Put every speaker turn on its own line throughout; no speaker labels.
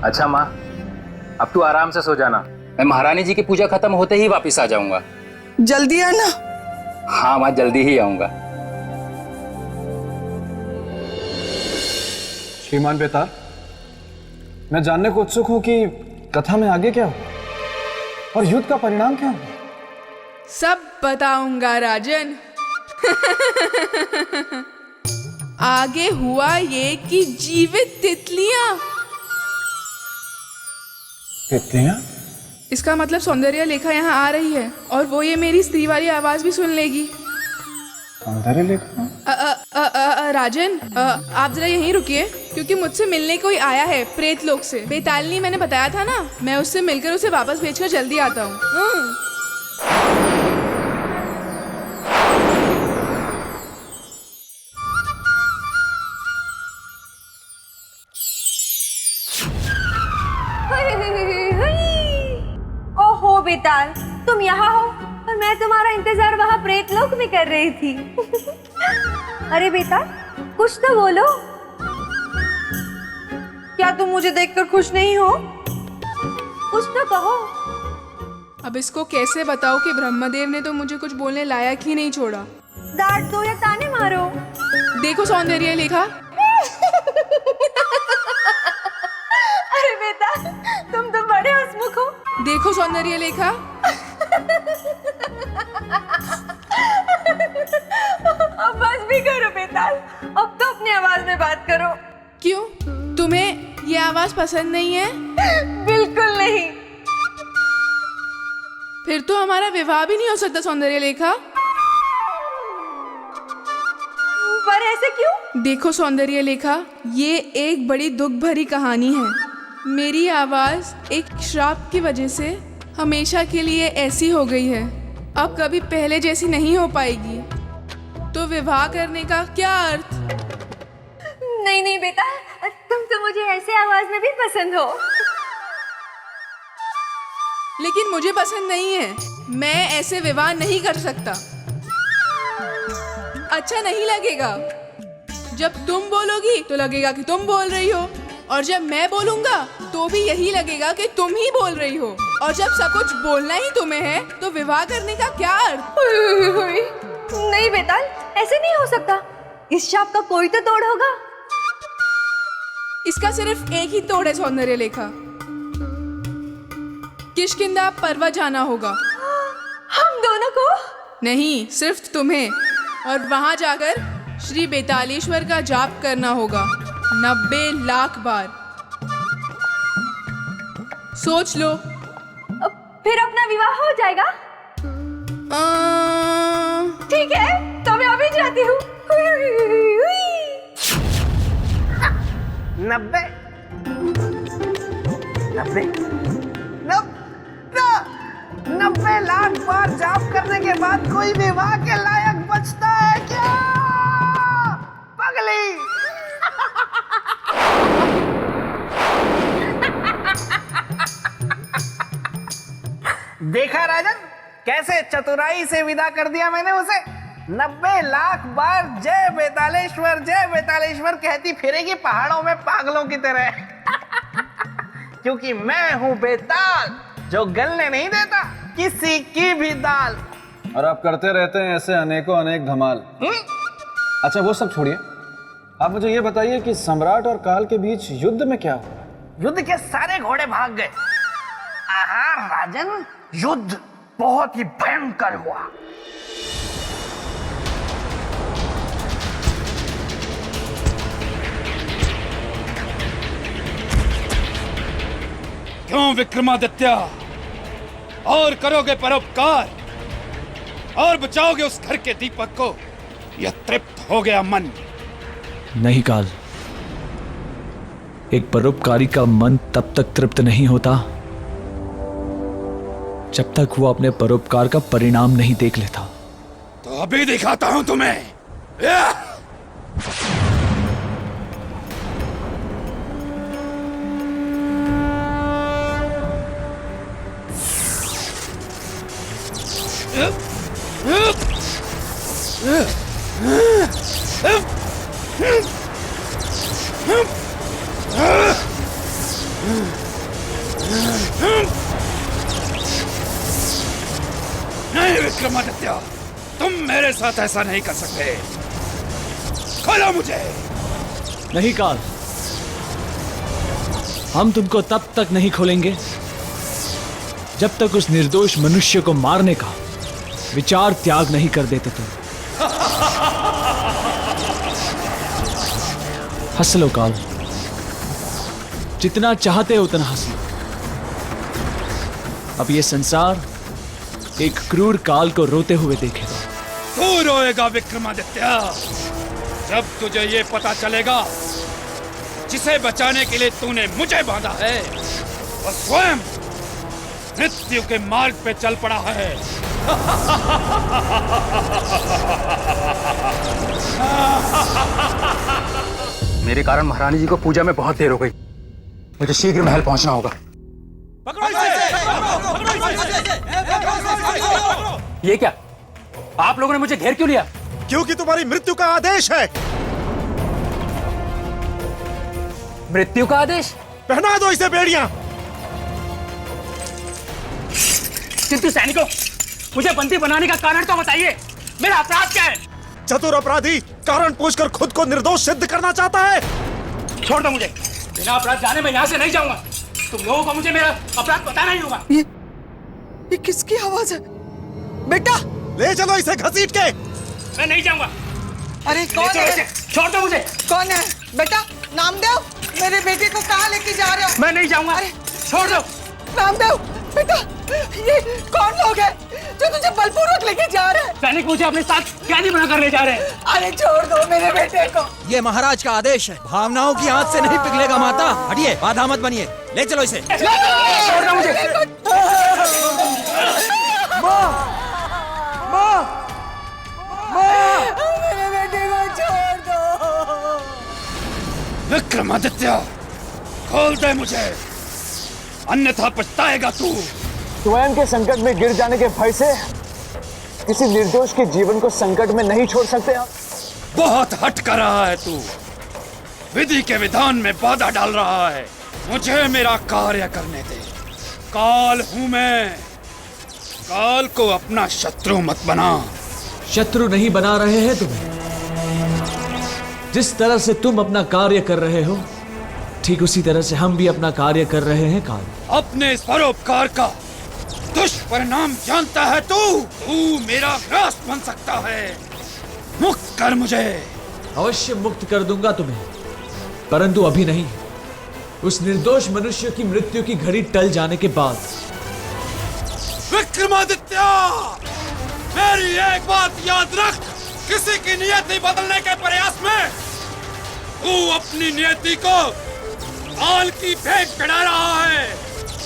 अच्छा माँ, अब तू आराम से सो जाना।
मैं महारानी जी की पूजा खत्म होते ही वापस आ जाऊंगा।
जल्दी आना।
हाँ माँ, जल्दी ही आऊंगा।
श्रीमान बेताल, मैं जानने को उत्सुक हूं कि कथा में आगे क्या हो और युद्ध का परिणाम क्या हो।
सब बताऊंगा राजन। आगे हुआ ये कि जीवित तितलियां। इसका मतलब सौंदर्य लेखा यहाँ आ रही है और वो ये मेरी स्त्री वाली आवाज भी सुन लेगी।
सौंदर्य लेखा?
राजन, आप जरा यहीं रुकिए क्योंकि मुझसे मिलने कोई आया है प्रेत लोक से। बेतालनी मैंने बताया था ना, मैं उससे मिलकर उसे वापस भेजकर जल्दी आता हूँ।
ओहो बेताल, तुम यहाँ हो और मैं तुम्हारा इंतजार वहाँ प्रेत लोक में कर रही थी। अरे बेताल, कुछ तो बोलो। क्या तुम मुझे देखकर खुश नहीं हो? कुछ तो कहो।
अब इसको कैसे बताओ कि ब्रह्मदेव ने तो मुझे कुछ बोलने लायक ही नहीं छोड़ा।
डांट दो या ताने मारो।
देखो सौंदर्य लेखा।
अरे बेताल, तुम तो बड़े हंसमुख हो।
देखो सौंदर्य लेखा।
अब बस भी करो बेताल, अब तो अपनी आवाज में बात करो।
क्यों, तुम्हें ये आवाज पसंद नहीं है?
बिल्कुल नहीं।
फिर तो हमारा विवाह भी नहीं हो सकता सौंदर्य लेखा।
पर ऐसे क्यों?
देखो सौंदर्य लेखा, ये एक बड़ी दुख भरी कहानी है। मेरी आवाज एक श्राप की वजह से हमेशा के लिए ऐसी हो गई है, अब कभी पहले जैसी नहीं हो पाएगी। तो विवाह करने का क्या अर्थ?
नहीं नहीं बेटा, तुम तो मुझे ऐसे आवाज में भी पसंद हो।
लेकिन मुझे पसंद नहीं है, मैं ऐसे विवाह नहीं कर सकता। अच्छा नहीं लगेगा। जब तुम बोलोगी तो लगेगा कि तुम बोल रही हो, और जब मैं बोलूंगा तो भी यही लगेगा कि तुम ही बोल रही हो। और जब सब कुछ बोलना ही तुम्हें है तो विवाह करने का क्या अर्थ?
नहीं बेटा, ऐसे नहीं हो सकता। इस शाप का कोई तो तोड़ होगा।
इसका सिर्फ एक ही तोड़ है सौंदर्य लेखा। किष्किंधा पर्वत जाना होगा।
हम दोनों को?
नहीं, सिर्फ तुम्हें। और वहां जाकर श्री बेतालेश्वर का जाप करना होगा 90 लाख बार। सोच लो।
फिर अपना विवाह हो जाएगा? ठीक है, तो मैं अभी जाती हूँ।
90 लाख बार जाप करने के बाद कोई विवाह के लायक बचता है क्या? पगली। देखा राजन, कैसे चतुराई से विदा कर दिया मैंने उसे। 90 लाख बार जय बेतालेश्वर कहती फिरेगी पहाड़ों में पागलों की तरह। क्योंकि मैं हूं बेताल, जो गलने नहीं देता किसी की भी दाल।
और आप करते रहते हैं ऐसे अनेकों अनेक धमाल। अच्छा वो सब छोड़िए, आप मुझे ये बताइए कि सम्राट और काल के बीच युद्ध में क्या हुआ?
युद्ध के सारे घोड़े भाग गए। आहा राजन, युद्ध बहुत ही भयंकर हुआ।
क्यों विक्रमादित्य, और करोगे परोपकार और बचाओगे उस घर के दीपक को? यह तृप्त हो गया मन।
नहीं काल, एक परोपकारी का मन तब तक तृप्त नहीं होता जब तक वो अपने परोपकार का परिणाम नहीं देख लेता।
तो अभी दिखाता हूं तुम्हें। नहीं विक्रमादित्य, तुम मेरे साथ ऐसा नहीं कर सकते। खोलो मुझे।
नहीं काल, हम तुमको तब तक नहीं खोलेंगे जब तक उस निर्दोष मनुष्य को मारने का विचार त्याग नहीं कर देते तुम। हंस लो काल, जितना चाहते हो उतना हंस लो। अब ये संसार एक क्रूर काल को रोते हुए देखेगा।
तू रोएगा विक्रमादित्य, जब तुझे ये पता चलेगा जिसे बचाने के लिए तूने मुझे बांधा है वो स्वयं मृत्यु के मार्ग पे चल पड़ा है।
मेरे कारण महारानी जी को पूजा में बहुत देर हो गई। मुझे शीघ्र महल पहुंचना होगा। ये क्या? आप लोगों ने मुझे घेर क्यों लिया?
क्योंकि तुम्हारी मृत्यु का आदेश है।
मृत्यु का आदेश?
पहना दो इसे बेड़ियां।
किंतु सैनिकों, मुझे बंदी बनाने का कारण तो बताइए। मेरा अपराध क्या है?
चतुर अपराधी कारण पूछकर खुद को निर्दोष सिद्ध करना चाहता है।
छोड़ दो मुझे। बिना अपराध जाने मैं यहाँ से नहीं जाऊंगा। तुम लोगों को मुझे मेरा अपराध बताना ही होगा।
ये किसकी आवाज है? बेटा
ले चलो इसे घसीट के।
मैं नहीं जाऊंगा।
अरे कौन है?
छोड़ दो मुझे।
कौन है? बेटा नामदेव, मेरे बेटे को कहाँ लेके जा रहे हो?
मैं नहीं जाऊंगा।
अरे
छोड़ दो।
नामदेव बेटा, ये कौन लोग हैं जो तुझे बलपूर्वक लेके जा रहे हैं?
सैनिक मुझे अपने साथ कैदी बना कर ले जा रहे हैं।
अरे छोड़ दो मेरे बेटे को।
ये महाराज का आदेश है। भावनाओं की आंच से नहीं पिघलेगा माता। हटिए, बाधा मत बनिए। ले चलो इसे।
छोड़ दो मुझे।
मेरे बेटे को छोड़ दो।
विक्रमादित्य, खोल दे मुझे, अन्यथा पछताएगा तू।
स्वयं के संकट में गिर जाने के भय से किसी निर्दोष के जीवन को संकट में नहीं छोड़ सकते आप।
बहुत हट कर रहा है तू, विधि के विधान में बाधा डाल रहा है। मुझे मेरा कार्य करने दे। काल हूं मैं, काल को अपना शत्रु मत बना।
शत्रु नहीं बना रहे हैं तुम्हें। जिस तरह से तुम अपना कार्य कर रहे हो, ठीक उसी तरह से हम भी अपना कार्य कर रहे हैं काल।
अपने इस परोपकार का दुष्परिणाम जानता है तू। तू मेरा ग्रास बन सकता है। मुक्त कर मुझे।
अवश्य मुक्त कर दूंगा तुम्हें, परंतु अभी नहीं। उस निर्दोष मनुष्य की मृत्यु की घड़ी टल जाने के बाद।
विक्रमादित्य, मेरी एक बात याद रख। किसी की नियति बदलने के प्रयास में तू अपनी नियति को काल की भेंट चढ़ा रहा है।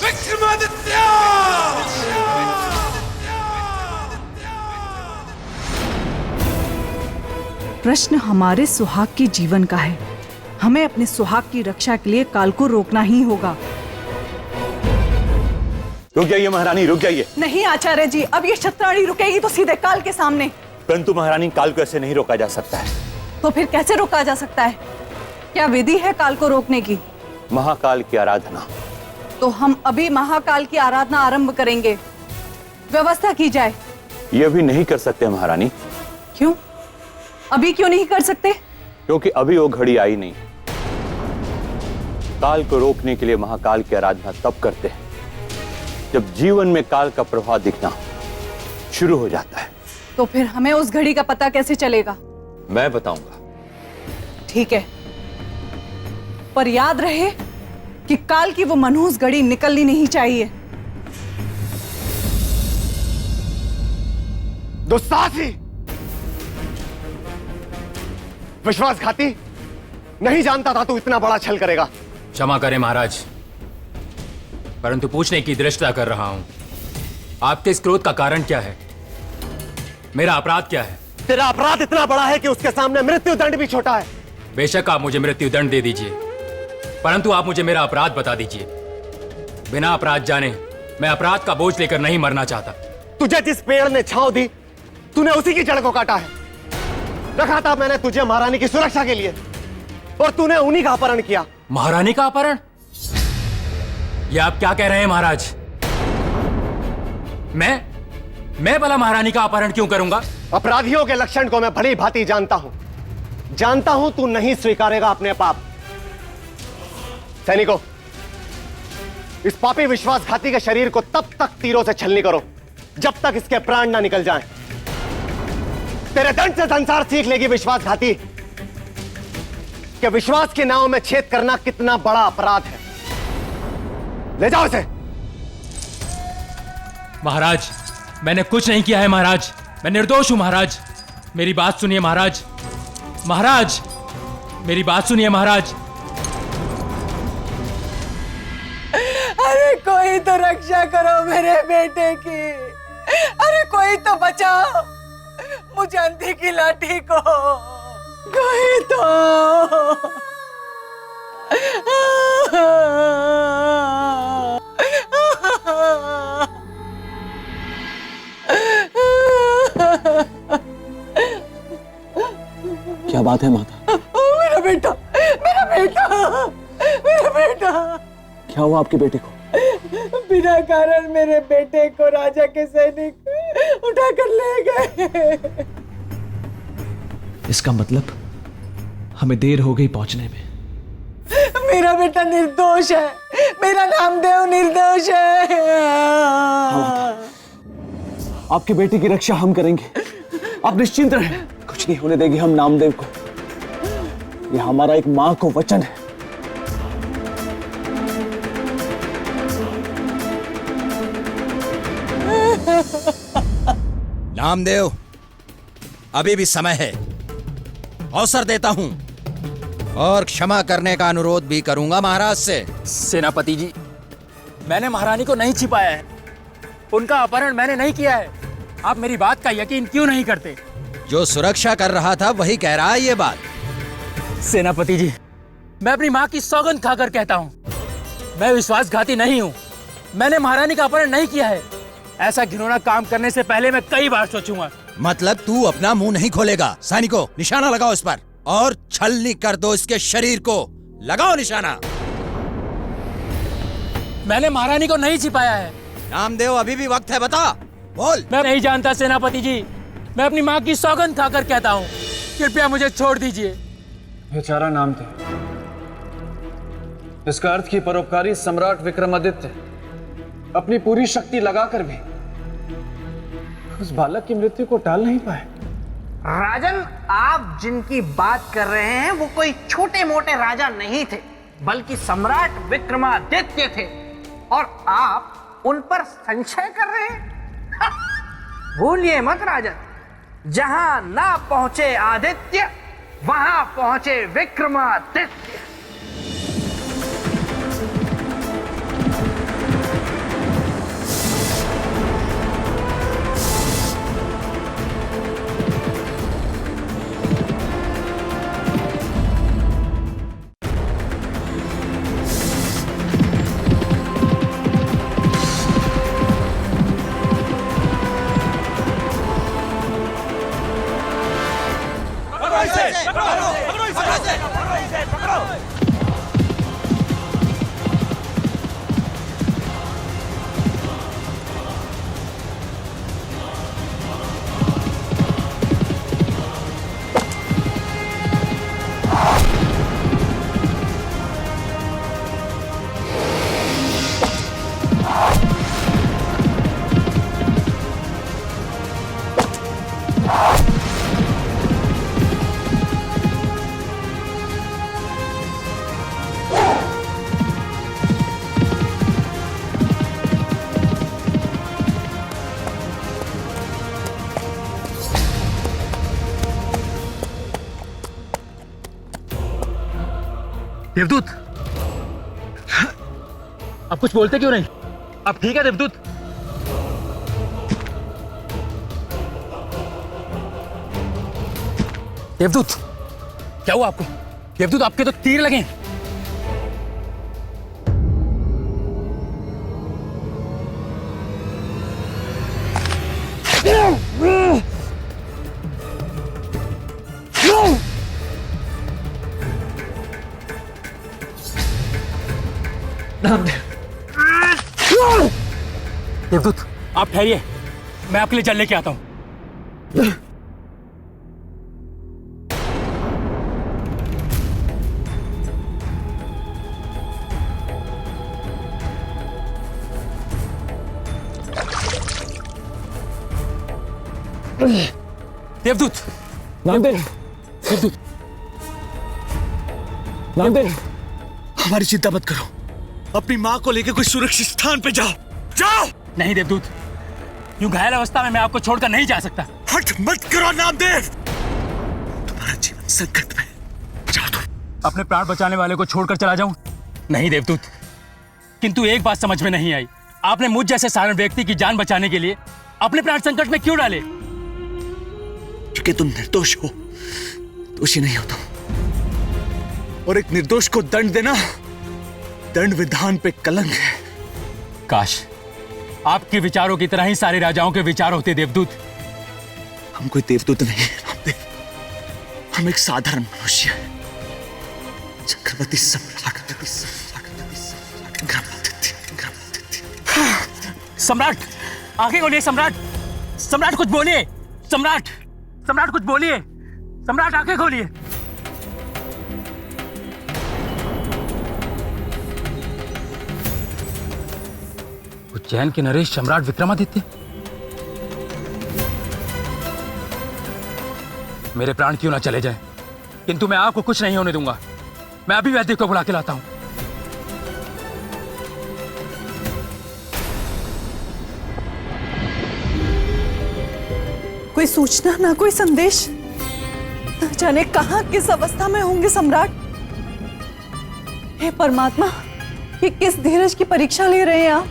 विक्रमादित्य!
प्रश्न हमारे सुहाग के जीवन का है। हमें अपने सुहाग की रक्षा के लिए काल को रोकना ही होगा।
रुक जाइए महारानी, रुक जाइए।
नहीं आचार्य जी, अब ये क्षत्राणी रुकेगी तो सीधे काल के सामने।
परंतु महारानी, काल को ऐसे नहीं रोका जा सकता है।
तो फिर कैसे रोका जा सकता है? क्या विधि है काल को रोकने की?
महाकाल की आराधना।
तो हम अभी महाकाल की आराधना आरंभ करेंगे। व्यवस्था की जाए।
यह भी नहीं कर सकते महारानी।
क्यों? अभी क्यों नहीं कर सकते?
क्योंकि अभी वो घड़ी आई नहीं। काल को रोकने के लिए महाकाल की आराधना तब करते हैं जब जीवन में काल का प्रभाव दिखना शुरू हो जाता है।
तो फिर हमें उस घड़ी का पता कैसे चलेगा?
मैं बताऊंगा।
ठीक है, पर याद रहे कि काल की वो मनहूस घड़ी निकलनी नहीं चाहिए।
दुस्साहसी, विश्वासघाती, नहीं जानता था तू इतना बड़ा छल करेगा।
क्षमा करें महाराज, परंतु पूछने की दृष्टता कर रहा हूं। आपके इस क्रोध का कारण क्या है? मेरा अपराध क्या है?
तेरा अपराध इतना बड़ा है कि उसके सामने मृत्यु दंड भी छोटा है।
बेशक आप मुझे मृत्यु दंड दे दीजिए, परंतु आप मुझे मेरा अपराध बता दीजिए। बिना अपराध जाने मैं अपराध का बोझ लेकर नहीं मरना चाहता।
तुझे जिस पेड़ ने छांव दी, तूने उसी की जड़ को काटा है। रखा था मैंने तुझे महारानी की सुरक्षा के लिए, और तूने उन्हीं का अपहरण किया।
महारानी का अपहरण? ये आप क्या कह रहे हैं महाराज? मैं भला महारानी का अपहरण क्यों करूंगा?
अपराधियों के लक्षण को मैं भली भांति जानता हूं तू नहीं स्वीकारेगा अपने पाप। सैनिकों, इस पापी विश्वासघाती के शरीर को तब तक तीरों से छलनी करो जब तक इसके प्राण ना निकल जाएं। तेरे दंड से संसार सीख लेगी विश्वासघाती कि विश्वास की नाव में छेद करना कितना बड़ा अपराध है। ले जाओ इसे।
महाराज, मैंने कुछ नहीं किया है महाराज, मैं निर्दोष हूं महाराज। मेरी बात सुनिए महाराज। महाराज, मेरी बात सुनिए महाराज।
अरे कोई तो रक्षा करो मेरे बेटे की। अरे कोई तो बचाओ मुझे अंधी की लाठी को। कोई तो।
क्या बात है माता?
मेरा बेटा, मेरा बेटा, मेरा बेटा।
क्या हुआ आपके बेटे को?
बिना कारण मेरे बेटे को राजा के सैनिक उठाकर ले गए।
इसका मतलब हमें देर हो गई पहुंचने में।
मेरा बेटा निर्दोष है, मेरा नामदेव निर्दोष है।
आपके बेटे की रक्षा हम करेंगे, आप निश्चिंत रहें। कुछ नहीं होने देगी हम नामदेव को। यह हमारा एक मां को वचन है।
नामदेव, अभी भी समय है, अवसर देता हूं और क्षमा करने का अनुरोध भी करूंगा महाराज से।
सेनापति जी, मैंने महारानी को नहीं छिपाया है, उनका अपहरण मैंने नहीं किया है। आप मेरी बात का यकीन क्यों नहीं करते?
जो सुरक्षा कर रहा था वही कह रहा है ये बात।
सेनापति जी, मैं अपनी माँ की सौगंध खाकर कहता हूँ, मैं विश्वासघाती नहीं हूँ। मैंने महारानी का अपहरण नहीं किया है। ऐसा घिनौना काम करने से पहले मैं कई बार सोचूंगा।
मतलब तू अपना मुंह नहीं खोलेगा? सैनिकों, निशाना लगाओ इस पर और छलनी कर दो इसके शरीर को। लगाओ निशाना।
मैंने महारानी को नहीं छिपाया है।
नामदेव, अभी भी वक्त है, बता, बोल।
मैं नहीं जानता सेनापति जी, मैं अपनी माँ की सौगंध खाकर कहता हूँ, कृपया मुझे छोड़ दीजिए।
बेचारा नामदेव, इसका अर्थ कि परोपकारी सम्राट विक्रमादित्य अपनी पूरी शक्ति लगाकर भी उस बालक की मृत्यु को टाल नहीं पाए।
राजन, आप जिनकी बात कर रहे हैं वो कोई छोटे मोटे राजा नहीं थे, बल्कि सम्राट विक्रमादित्य थे, और आप उन पर संशय कर रहे हैं। भूलिए मत राजन, जहां ना पहुंचे आदित्य वहां पहुंचे विक्रमादित्य।
देवदूत, आप कुछ बोलते क्यों नहीं? आप ठीक है देवदूत? देवदूत, क्या हुआ आपको? देवदूत, आपके तो तीर लगे।
नामदेव,
देवदूत, आप ठहरिए, मैं आपके लिए जल लेके आता हूं। देवदूत,
नामदेव,
देवदूत,
नामदेव, हमारी चिंता मत करो, अपनी माँ को लेकर कोई सुरक्षित स्थान पे जाओ, जाओ।
नहीं देवदूत, यूं घायल अवस्था में मैं आपको छोड़कर नहीं जा सकता।
हट मत करो नामदेव, तुम्हारा जीवन संकट में, जाओ तुम।
अपने प्राण बचाने वाले को छोड़कर चला जाऊं? नहीं देवदूत, किंतु एक बात समझ में नहीं आई, आपने मुझ जैसे साधारण व्यक्ति की जान बचाने के लिए अपने प्राण संकट में क्यों डाले?
क्योंकि तुम निर्दोष हो, दोषी नहीं हो तुम, और एक निर्दोष को दंड देना दंड विधान पे कलंक है।
काश आपके विचारों की तरह ही सारे राजाओं के विचार होते देवदूत।
हम कोई देवदूत नहीं है नामदेव, हम एक साधारण मनुष्य हैं। चक्रवर्ती
सम्राट, आगे बोलिए सम्राट, सम्राट कुछ बोलिए, सम्राट, सम्राट कुछ बोलिए, सम्राट आंखें खोलिए। उज्जैन के नरेश सम्राट विक्रमादित्य, मेरे प्राण क्यों ना चले जाएं, किंतु मैं आपको कुछ नहीं होने दूंगा। मैं अभी वैद्य को बुला के लाता हूं।
कोई सूचना ना कोई संदेश, न जाने कहां किस अवस्था में होंगे सम्राट। हे परमात्मा, ये किस धीरज की परीक्षा ले रहे हैं आप?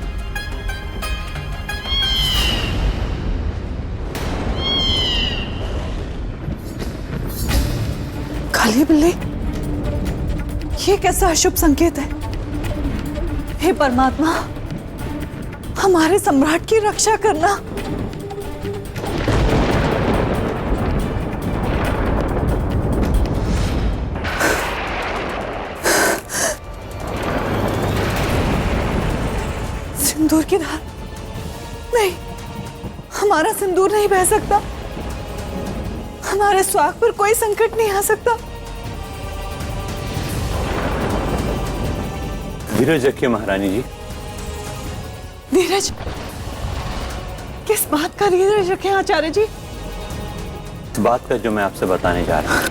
काली बिल्ली, ये कैसा अशुभ संकेत है? हे परमात्मा, हमारे सम्राट की रक्षा करना। सिंदूर की धार, नहीं, हमारा सिंदूर नहीं बह सकता, हमारे स्वाग पर कोई संकट नहीं आ सकता।
धीरज रखिए महारानी जी।
धीरज? किस बात का धीरज रखें आचार्य जी?
इस बात का जो मैं आपसे बताने जा रहा हूं।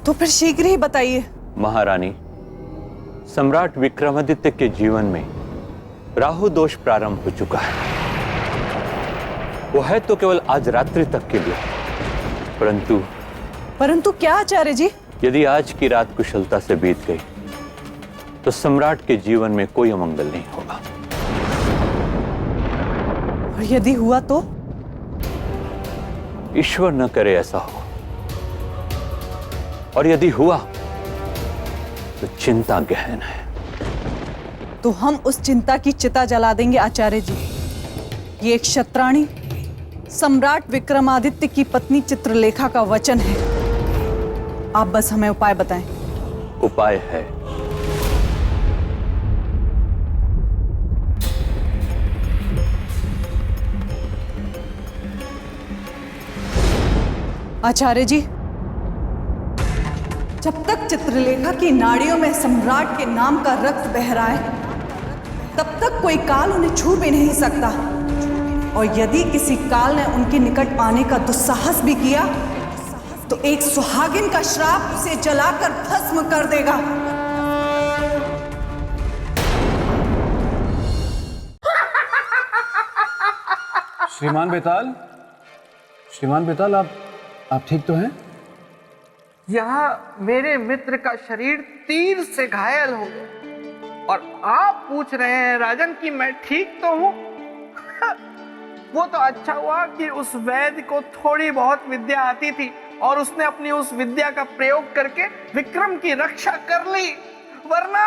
तो फिर शीघ्र ही बताइए।
महारानी, सम्राट विक्रमादित्य के जीवन में राहु दोष प्रारंभ हो चुका है। वो है तो केवल आज रात्रि तक के लिए, परंतु
क्या आचार्य जी?
यदि आज की रात कुशलता से बीत गई तो सम्राट के जीवन में कोई अमंगल नहीं होगा।
और यदि हुआ तो?
ईश्वर न करे ऐसा हो, और यदि हुआ तो चिंता गहन है।
तो हम उस चिंता की चिता जला देंगे आचार्य जी। ये एक क्षत्राणी सम्राट विक्रमादित्य की पत्नी चित्रलेखा का वचन है। आप बस हमें उपाय बताएं।
उपाय है,
आचार्य जी, जब तक चित्रलेखा की नाड़ियों में सम्राट के नाम का रक्त बह रहा है, तब तक कोई काल उन्हें छू भी नहीं सकता। और यदि किसी काल ने उनके निकट आने का दुस्साहस भी किया तो एक सुहागिन का श्राप उसे जलाकर भस्म कर देगा।
श्रीमान बेताल, श्रीमान बेताल, आप ठीक तो हैं?
यहाँ मेरे मित्र का शरीर तीर से घायल हो गया और आप पूछ रहे हैं राजन कि मैं ठीक तो हूँ? वो तो अच्छा हुआ कि उस वैद्य को थोड़ी बहुत विद्या आती थी और उसने अपनी उस विद्या का प्रयोग करके विक्रम की रक्षा कर ली, वरना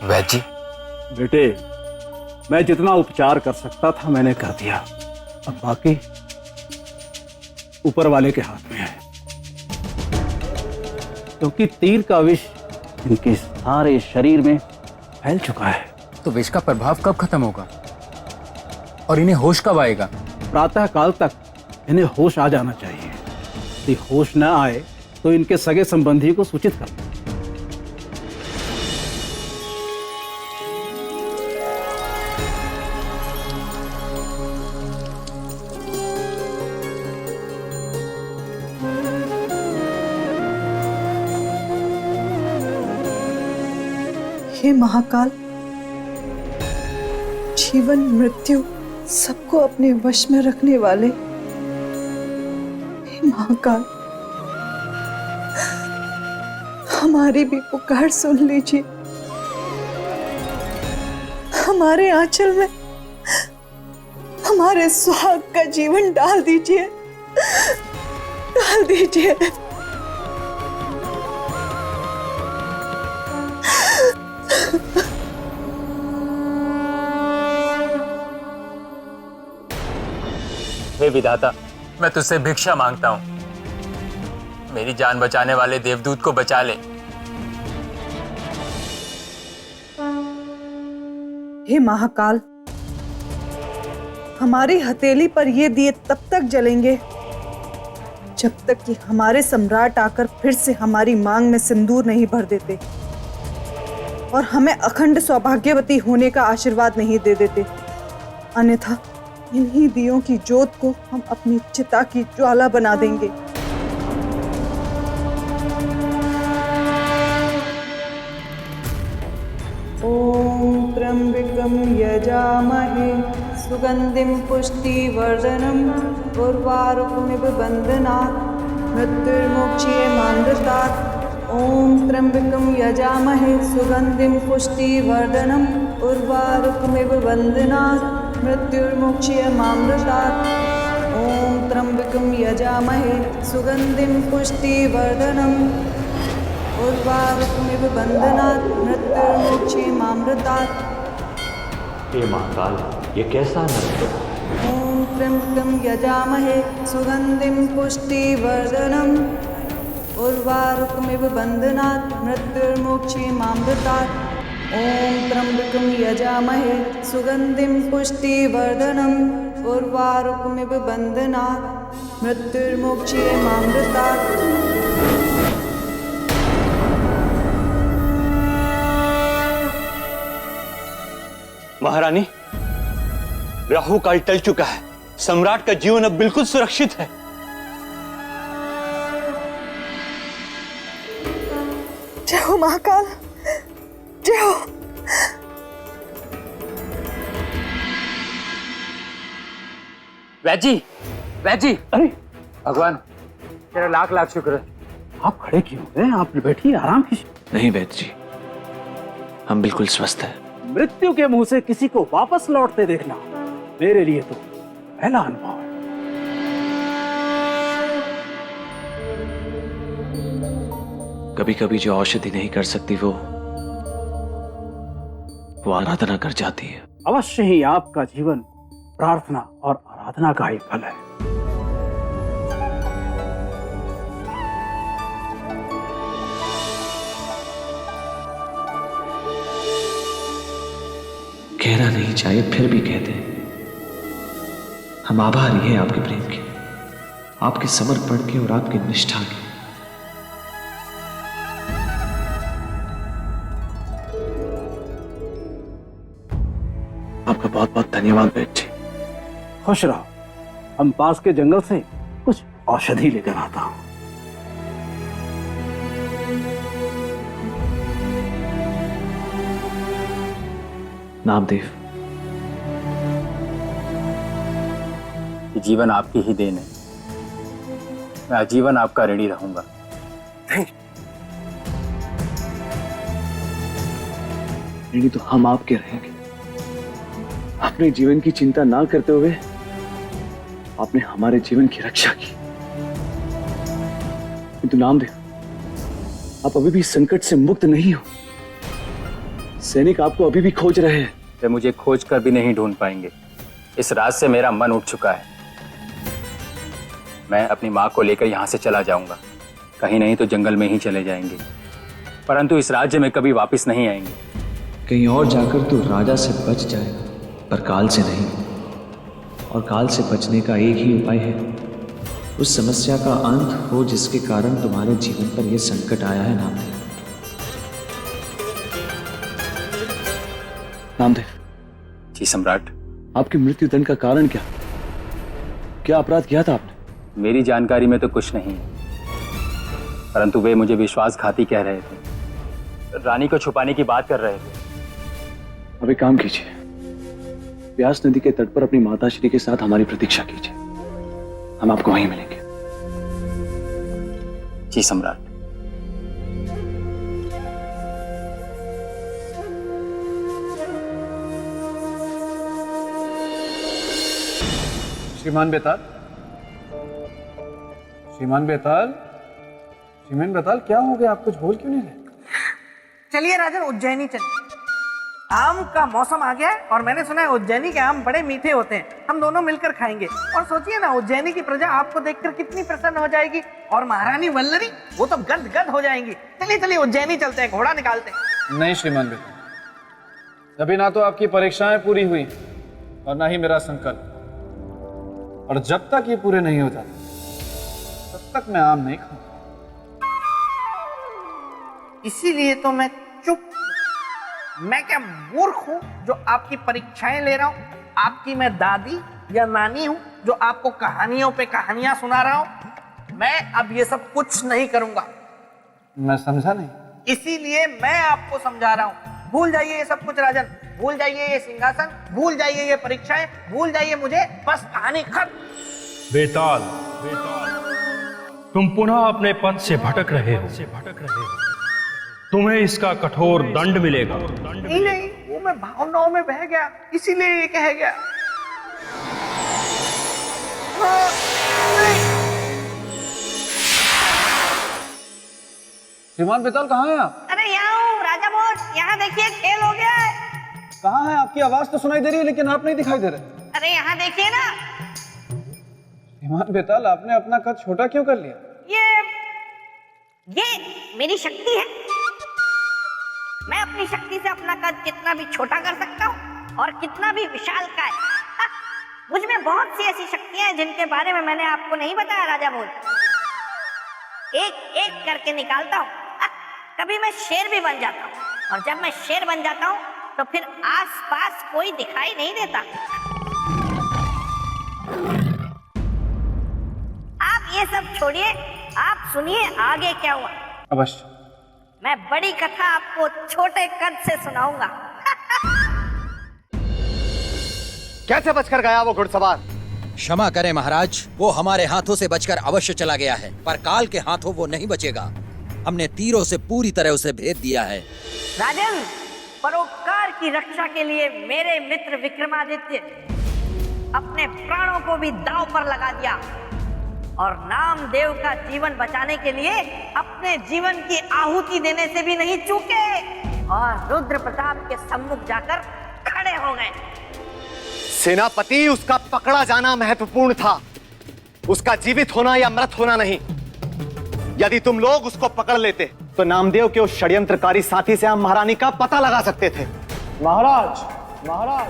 वैद्य जी।
बेटे, मैं जितना उपचार कर सकता था मैंने कर दिया। अब बाकी ऊपर वाले के हाथ में है, क्योंकि तीर का विष इनके सारे शरीर में फैल चुका है।
तो विष का प्रभाव कब खत्म होगा और इन्हें होश कब आएगा?
प्रातः काल तक इन्हें होश आ जाना चाहिए। यदि होश न आए तो इनके सगे संबंधी को सूचित कर।
हे महाकाल, जीवन मृत्यु सबको अपने वश में रखने वाले हे महाकाल, हमारी भी पुकार सुन लीजिए। हमारे आंचल में हमारे सुहाग का जीवन डाल दीजिए, डाल दीजिए।
हे विधाता, मैं तुझसे भिक्षा मांगता हूं। मेरी जान बचाने वाले देवदूत को बचा ले।
हे महाकाल, हमारी हथेली पर ये दिए तब तक जलेंगे जब तक कि हमारे सम्राट आकर फिर से हमारी मांग में सिंदूर नहीं भर देते और हमें अखंड सौभाग्यवती होने का आशीर्वाद नहीं दे देते। अन्यथा इन्हीं दियों की ज्योत को हम अपनी चिता की ज्वाला बना देंगे। ओम त्र्यंबकं यजामहे सुगंधिं पुष्टिवर्धनम् उर्वारुकमिव बन्धनात् मृत्युर्मुक्षीयमामृतात्। ओम त्र्यंबकं यजामहे सुगंधिं पुष्टिवर्धनम् उर्वारुकमिव बन्धनात् मृत्युर्मुक्षीयमामृतात्। ओम त्र्यंबकं यजामहे सुगंधिं पुष्टिवर्धनम् उर्वारुकमिव बन्धनात् मृत्युर्मुक्षीयमामृतात्।
हे महाकाल, ये कैसा नृत्य?
ओम त्र्यंबकं यजामहे सुगंधिं पुष्टिवर्धनम् उर्वारुकमिव बन्धनात् मृत्युर्मुक्षीयमामृतात्। ओम त्र्यंबकं यजामहे सुगंधिं पुष्टिवर्धनम् उर्वारुकमिव बन्धनात् मृत्युर्मुक्षीयमामृतात्।
महारानी, राहु काल टल चुका है। सम्राट का जीवन अब बिल्कुल सुरक्षित है।
जय हो महाकाल, जय हो।
वैद्य जी, वैद्य जी।
अरे
भगवान, तेरा लाख लाख शुक्र है।
आप खड़े क्यों हैं? आप बैठिए, आराम कीजिए।
नहीं वैद्य जी, हम बिल्कुल स्वस्थ हैं।
मृत्यु के मुंह से किसी को वापस लौटते देखना मेरे लिए तो पहला अनुभव है।
कभी कभी जो औषधि नहीं कर सकती वो आराधना कर जाती है।
अवश्य ही आपका जीवन प्रार्थना और आराधना का ही फल है।
कहना नहीं चाहिए फिर भी कहते हैं। हम आभारी हैं आपके प्रेम के, आपके समर्पण के और आपकी निष्ठा के। आपका बहुत बहुत धन्यवाद वैद्य जी।
खुश रहो। हम पास के जंगल से कुछ औषधि लेकर आता हूं।
नामदेव,
ये जीवन आपकी ही देन है। मैं आजीवन आपका ऋणी रहूंगा।
ऋणी तो हम आपके रहेंगे। अपने जीवन की चिंता ना करते हुए आपने हमारे जीवन की रक्षा की। किंतु नामदेव, आप अभी भी संकट से मुक्त नहीं हो। सैनिक आपको अभी भी खोज रहे हैं।
वे मुझे खोज कर भी नहीं ढूंढ पाएंगे। इस रात से मेरा मन उठ चुका है। मैं अपनी माँ को लेकर यहाँ से चला जाऊंगा। कहीं नहीं तो जंगल में ही चले जाएंगे, परंतु इस राज्य में कभी वापस नहीं आएंगे।
कहीं और जाकर तू राजा से बच जाएगा, पर काल से नहीं। और काल से बचने का एक ही उपाय है, उस समस्या का अंत हो जिसके कारण तुम्हारे जीवन पर यह संकट आया है।
नामदेव।
जी सम्राट।
आपकी मृत्यु दंड का कारण क्या अपराध किया था आपने?
मेरी जानकारी में तो कुछ नहीं है, परंतु वे मुझे विश्वासघाती कह रहे थे। रानी को छुपाने की बात कर रहे थे।
अब एक काम कीजिए, व्यास नदी के तट पर अपनी माता श्री के साथ हमारी प्रतीक्षा कीजिए। हम आपको वहीं मिलेंगे।
जी सम्राट।
श्रीमान बेताल, श्रीमान बेताल, श्रीमान बेताल, क्या हो गया? आप कुछ बोल क्यों नहीं रहे?
चलिए राजन, उज्जैनी चलिए। आम का मौसम आ गया है और मैंने सुना है उज्जैनी के आम बड़े मीठे होते हैं। हम दोनों मिलकर खाएंगे। और सोचिए ना, उज्जैनी की प्रजा आपको देखकर कितनी प्रसन्न हो जाएगी, और महारानी वल्लरी वो तो गद गद हो जाएंगी। चलिए चलिए उज्जैनी चलते हैं, घोड़ा निकालते हैं।
नहीं श्रीमान बेताल, अभी ना तो आपकी परीक्षाएं पूरी हुई और ना ही मेरा संकल्प। और जब तक ये पूरे नहीं हो जाते तब तक मैं आम नहीं खाऊंगा।
इसीलिए तो मैं चुप। मैं क्या मूर्ख हूं जो आपकी परीक्षाएं ले रहा हूं? आपकी मैं दादी या नानी हूं जो आपको कहानियों पे कहानियां सुना रहा हूं? मैं अब ये सब कुछ नहीं करूंगा।
मैं समझा नहीं।
इसीलिए मैं आपको समझा रहा हूं। भूल जाइए ये सब कुछ राजन, भूल जाइए ये सिंहासन, भूल जाइए ये परीक्षाएं, भूल जाइए मुझे, बस कहानी खत्म।
बेताल, तुम पुनः अपने पद से भटक रहे हो। तुम्हें इसका कठोर दंड मिलेगा।
नहीं नहीं, वो मैं भावनाओं में बह गया, इसीलिए ये कह गया।
श्रीमान बेताल, कहाँ हैं आप?
अरे यहाँ हूँ राजा भोज, यहाँ देखिए खेल हो गया है।
कहाँ हैं? आपकी आवाज तो सुनाई दे रही है लेकिन आप नहीं दिखाई दे रहे।
अरे यहाँ देखिए ना।
श्रीमान बेताल, आपने अपना कद छोटा क्यों कर लिया?
ये मेरी शक्ति है। मैं अपनी शक्ति से अपना कद कितना भी छोटा कर सकता हूँ और कितना भी विशाल का है। मुझ में बहुत सी ऐसी शक्तियां हैं जिनके बारे में मैंने आपको नहीं बताया राजा भोज। एक एक करके निकालता हूँ। कभी मैं शेर भी बन जाता हूँ, और जब मैं शेर बन जाता हूँ तो फिर आसपास कोई दिखाई नहीं देता। आप ये सब छोड़िए, आप सुनिए आगे क्या हुआ।
अवश्य।
मैं बड़ी कथा आपको छोटे कद से सुनाऊंगा।
कैसे बचकर गया वो घुड़सवार?
क्षमा करें महाराज, वो हमारे हाथों से बचकर अवश्य चला गया है, पर काल के हाथों वो नहीं बचेगा। हमने तीरों से पूरी तरह उसे भेद दिया है।
राजन, परोपकार की रक्षा के लिए मेरे मित्र विक्रमादित्य अपने प्राणों को भी दांव पर लगा दिया, और नामदेव का जीवन बचाने के लिए अपने जीवन की आहुति देने से भी नहीं चूके, और रुद्र प्रताप के सम्मुख जाकर खड़े हो गए।
सेनापति, उसका पकड़ा जाना महत्वपूर्ण था, उसका जीवित होना या मृत होना नहीं। यदि तुम लोग उसको पकड़ लेते तो नामदेव के उस षड्यंत्रकारी साथी से हम महारानी का पता लगा सकते थे।
महाराज, महाराज,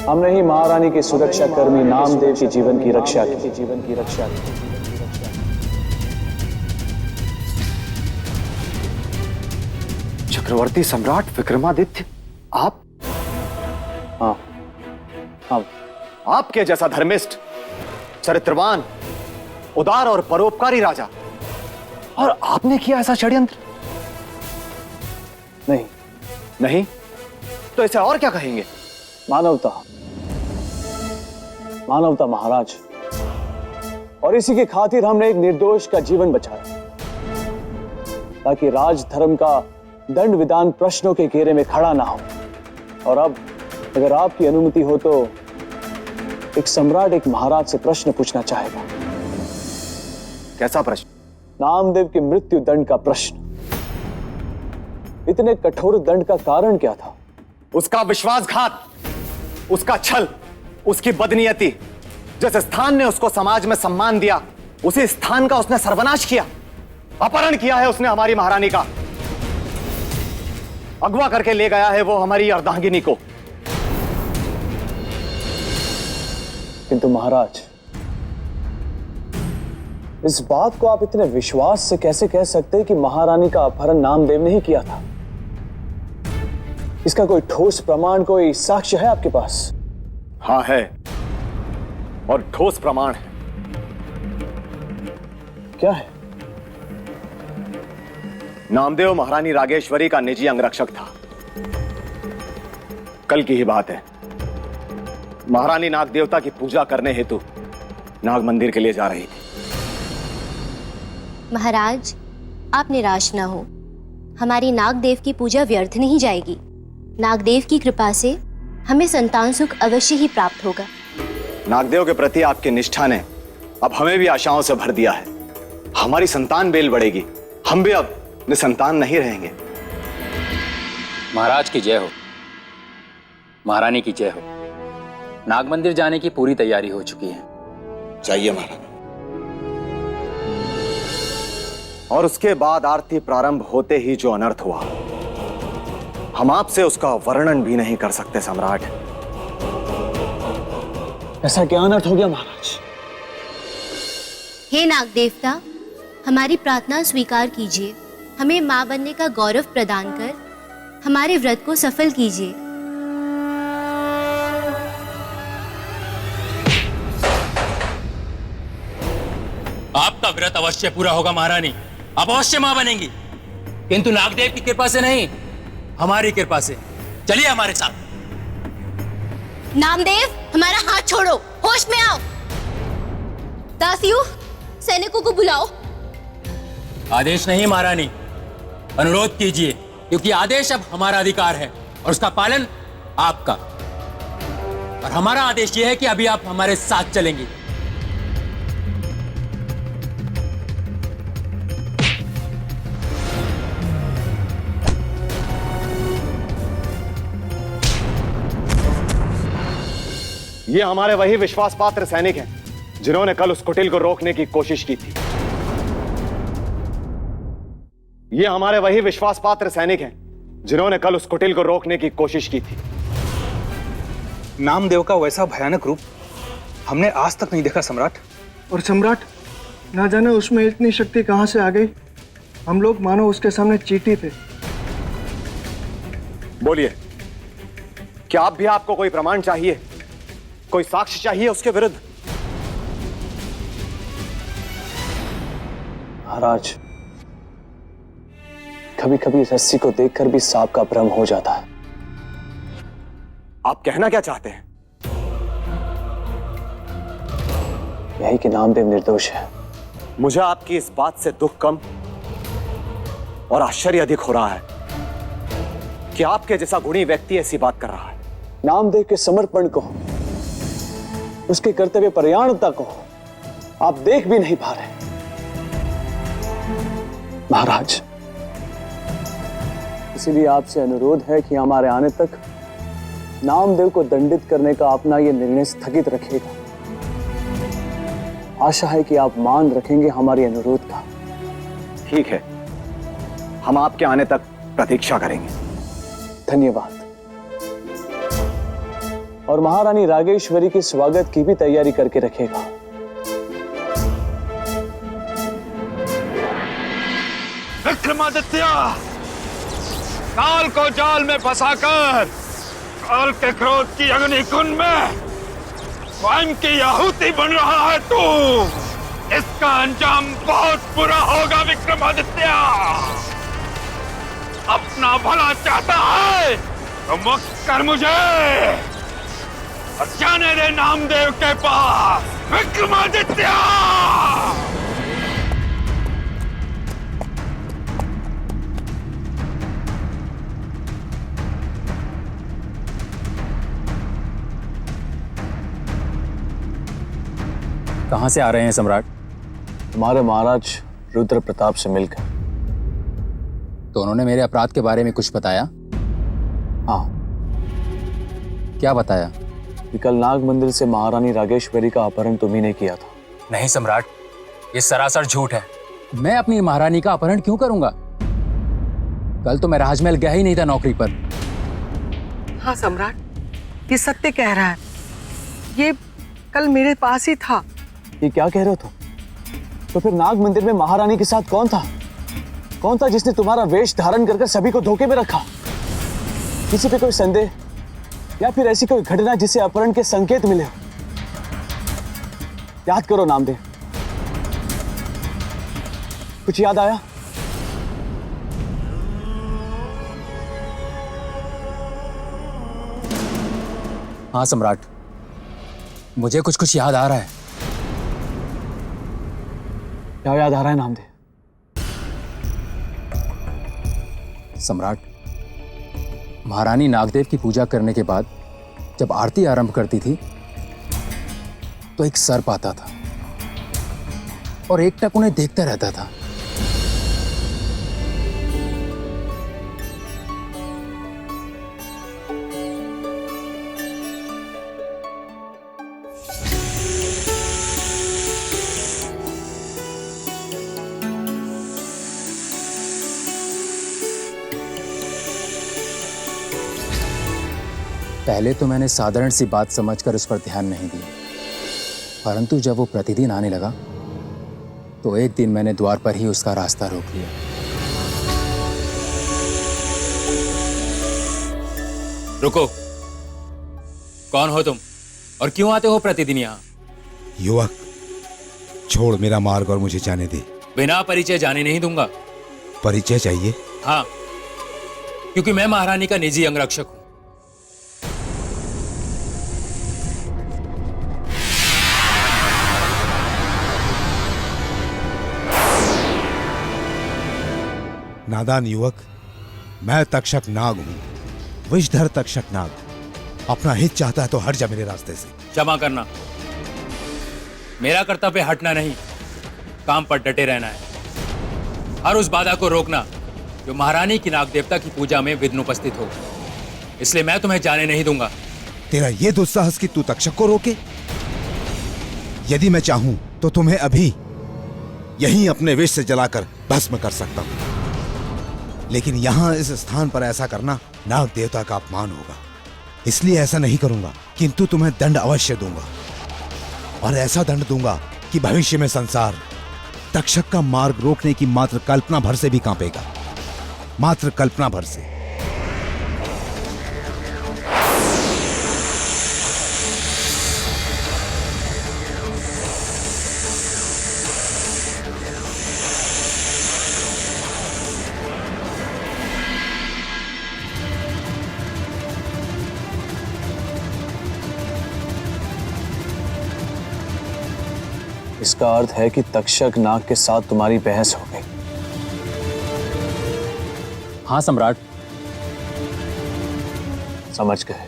हमने ही महारानी के सुरक्षा कर्मी नामदेव के जीवन की रक्षा की।
चक्रवर्ती सम्राट विक्रमादित्य, आप? हाँ, आपके जैसा धर्मिष्ठ, चरित्रवान, उदार और परोपकारी राजा, और आपने किया ऐसा षड्यंत्र? नहीं, तो इसे और क्या कहेंगे?
मानवता महाराज, और इसी की खातिर हमने एक निर्दोष का जीवन बचाया, ताकि राज धर्म का दंड विधान प्रश्नों के घेरे में खड़ा ना हो। और अब अगर आपकी अनुमति हो तो एक सम्राट एक महाराज से प्रश्न पूछना चाहेगा।
कैसा प्रश्न?
नामदेव की मृत्यु दंड का प्रश्न। इतने कठोर दंड का कारण क्या था?
उसका विश्वासघात, उसका छल, उसकी बदनीयती। जिस स्थान ने उसको समाज में सम्मान दिया, उसी स्थान का उसने सर्वनाश किया। अपहरण किया है उसने हमारी महारानी का, अगवा करके ले गया है वो हमारी अर्धांगिनी को।
किंतु महाराज, इस बात को आप इतने विश्वास से कैसे कह सकते हैं कि महारानी का अपहरण नामदेव ने ही किया था? इसका कोई ठोस प्रमाण, कोई साक्ष्य है आपके पास?
हां है, और ठोस प्रमाण है।
क्या है?
नामदेव महारानी रागेश्वरी का निजी अंगरक्षक था। कल की ही बात है, महारानी नाग देवता की पूजा करने हेतु नाग मंदिर के लिए जा रही थी।
महाराज, आप निराश ना हो, हमारी नागदेव की पूजा व्यर्थ नहीं जाएगी। नागदेव की कृपा से हमें संतान सुख अवश्य ही प्राप्त होगा।
नागदेव के प्रति आपकी निष्ठा ने अब हमें भी आशाओं से भर दिया है। हमारी संतान बेल बढ़ेगी, हम भी अब निसंतान नहीं रहेंगे।
महाराज की जय हो, महारानी की जय हो। नाग मंदिर जाने की पूरी तैयारी हो चुकी है।
चाहिए महाराज। और उसके बाद आरती प्रारंभ होते ही जो अनर्थ हुआ, हम आपसे उसका वर्णन भी नहीं कर सकते सम्राट।
ऐसा क्या अनर्थ हो गया महाराज?
हे नाग देवता, हमारी प्रार्थना स्वीकार कीजिए। हमें मां बनने का गौरव प्रदान कर हमारे व्रत को सफल कीजिए।
आपका व्रत अवश्य पूरा होगा महारानी, आप अवश्य मां बनेंगी, किंतु नागदेव की कृपा से नहीं, हमारी कृपा से। चलिए हमारे साथ।
नामदेव, हमारा हाथ छोड़ो, होश में आओ। दासियों, सैनिकों को बुलाओ।
आदेश नहीं महारानी, अनुरोध कीजिए, क्योंकि आदेश अब हमारा अधिकार है और उसका पालन आपका। और हमारा आदेश यह है कि अभी आप हमारे साथ चलेंगे।
ये हमारे वही विश्वास पात्र सैनिक हैं जिन्होंने कल उस कुटिल को रोकने की कोशिश की थी। ये हमारे वही विश्वास पात्र सैनिक हैं जिन्होंने कल उस कुटिल को रोकने की कोशिश की थी।
नामदेव का वैसा भयानक रूप हमने आज तक नहीं देखा सम्राट।
और सम्राट, ना जाने उसमें इतनी शक्ति कहां से आ गई। हम लोग मानो उसके सामने चींटी थे।
बोलिए, क्या आप भी आपको कोई प्रमाण चाहिए, कोई साक्ष्य चाहिए उसके विरुद्ध?
महाराज, कभी कभी रस्सी को देखकर भी सांप का भ्रम हो जाता है।
आप कहना क्या चाहते हैं?
यही कि नामदेव निर्दोष है।
मुझे आपकी इस बात से दुख कम और आश्चर्य अधिक हो रहा है कि आपके जैसा गुणी व्यक्ति ऐसी बात कर रहा है।
नामदेव के समर्पण को, उसके कर्तव्य परायणता को आप देख भी नहीं पा रहे। महाराज, इसीलिए आपसे अनुरोध है कि हमारे आने तक नामदेव को दंडित करने का अपना यह निर्णय स्थगित रखिएगा। आशा है कि आप मान रखेंगे हमारी अनुरोध का।
ठीक है, हम आपके आने तक प्रतीक्षा करेंगे।
धन्यवाद। और महारानी रागेश्वरी के स्वागत की भी तैयारी करके रखेगा।
विक्रमादित्य, काल को जाल में फंसाकर काल के क्रोध की अग्नि कुंड में स्वयं की आहुति बन रहा है तू। इसका अंजाम बहुत बुरा होगा विक्रमादित्य। अपना भला चाहता है तो मुक्त कर मुझे और जाने दे नामदेव के पास। विक्रमादित्य!
कहां से आ रहे हैं सम्राट?
तुम्हारे महाराज रुद्र प्रताप से मिलकर।
तो उन्होंने मेरे अपराध के बारे में कुछ बताया?
हाँ।
क्या बताया?
कि कल नाग मंदिर से महारानी रागेश्वरी का अपहरण तुम्ही ने किया था।
नहीं सम्राट, ये सरासर झूठ है। मैं अपनी महारानी का अपहरण क्यों करूंगा? कल तो मैं राजमहल गया ही नहीं था नौकरी पर।
हाँ सम्राट, ये सत्य कह रहा है। ये कल मेरे पास ही था।
ये क्या कह रहे हो तुम? तो फिर नाग मंदिर में महारानी के साथ कौन था? कौन था जिसने तुम्हारा वेश धारण कर सभी को धोखे में रखा? किसी पे कोई संदेह या फिर ऐसी कोई घटना जिससे अपहरण के संकेत मिले हो? याद करो नामदेव, कुछ याद आया?
हाँ सम्राट, मुझे कुछ कुछ याद आ रहा है।
क्या याद आ रहा है नामदेव?
सम्राट, महारानी नागदेव की पूजा करने के बाद जब आरती आरंभ करती थी तो एक सर्प आता था और एकटक उन्हें देखता रहता था। पहले तो मैंने साधारण सी बात समझकर उस पर ध्यान नहीं दिया, परंतु जब वो प्रतिदिन आने लगा तो एक दिन मैंने द्वार पर ही उसका रास्ता रोक लिया। रुको, कौन हो तुम और क्यों आते हो प्रतिदिन यहाँ?
युवक, छोड़ मेरा मार्ग और मुझे जाने दे।
बिना परिचय जाने नहीं दूंगा।
परिचय चाहिए?
हाँ, क्योंकि मैं महारानी का निजी अंगरक्षक हूं।
नादान युवक, मैं तक्षक नाग हूं, विषधर तक्षक नाग। अपना हित चाहता है तो हट जा मेरे रास्ते से।
क्षमा करना, मेरा कर्तव्य हटना नहीं, काम पर डटे रहना है। हर उस बाधा को रोकना जो महारानी की नाग देवता की पूजा में विघ्न उपस्थित हो। इसलिए मैं तुम्हें जाने नहीं दूंगा।
तेरा ये दुस्साहस कि तू तक्षक को रोके? यदि मैं चाहूं तो तुम्हें अभी यहीं अपने विष से जलाकर भस्म कर सकता हूं, लेकिन यहां इस स्थान पर ऐसा करना नाग देवता का अपमान होगा। इसलिए ऐसा नहीं करूंगा, किंतु तुम्हें दंड अवश्य दूंगा, और ऐसा दंड दूंगा कि भविष्य में संसार तक्षक का मार्ग रोकने की मात्र कल्पना भर से भी कांपेगा। मात्र कल्पना भर से।
इसका अर्थ है कि तक्षक नाग के साथ तुम्हारी बहस हो गई।
हाँ सम्राट,
समझ गए।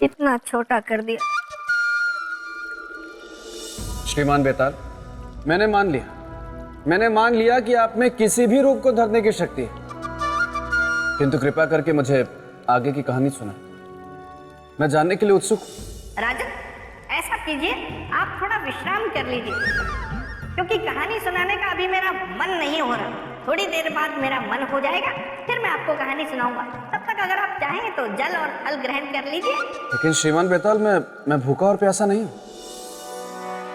इतना छोटा कर दिया।
श्रीमान बेताल, मैंने मान लिया कि आप में किसी भी रूप को धरने की शक्ति है, किंतु कृपा करके मुझे आगे की कहानी सुना। मैं जानने के लिए उत्सुक हूं।
राजन, ऐसा कीजिए, आप थोड़ा विश्राम कर लीजिए, क्योंकि कहानी सुनाने का अभी मेरा मन नहीं हो रहा। थोड़ी देर बाद मेरा मन हो जाएगा, फिर मैं आपको कहानी सुनाऊंगा। तब तक अगर आप चाहें तो जल और फल ग्रहण कर लीजिए।
लेकिन श्रीमान बेताल, मैं भूखा और प्यासा नहीं हूं,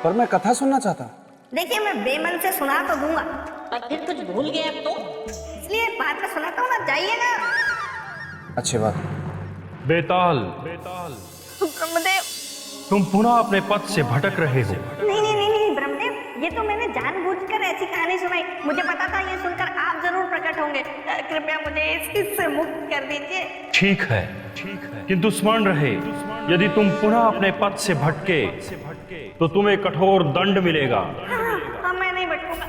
पर मैं कथा सुनना चाहता हूं।
देखिए, मैं बेमन से सुना तो दूंगा, पर फिर कुछ भूल गए अब तो, इसलिए बाद में सुनाता हूँ ना, जाइए ना।
अच्छी बात।
बेताल,
ब्रह्मदेव,
तुम पुनः अपने पथ से भटक रहे हो।
नहीं ब्रह्मदेव, ये तो मैंने जानबूझकर ऐसी कहानी सुनाई। मुझे पता था ये सुनकर आप जरूर प्रकट होंगे। कृपया मुझे इससे मुक्त कर दीजिए।
ठीक है, किंतु स्मरण रहे, यदि तुम पुनः अपने पथ से भटके तो तुम्हें कठोर दंड मिलेगा।
हाँ, मैं नहीं भटकूंगा।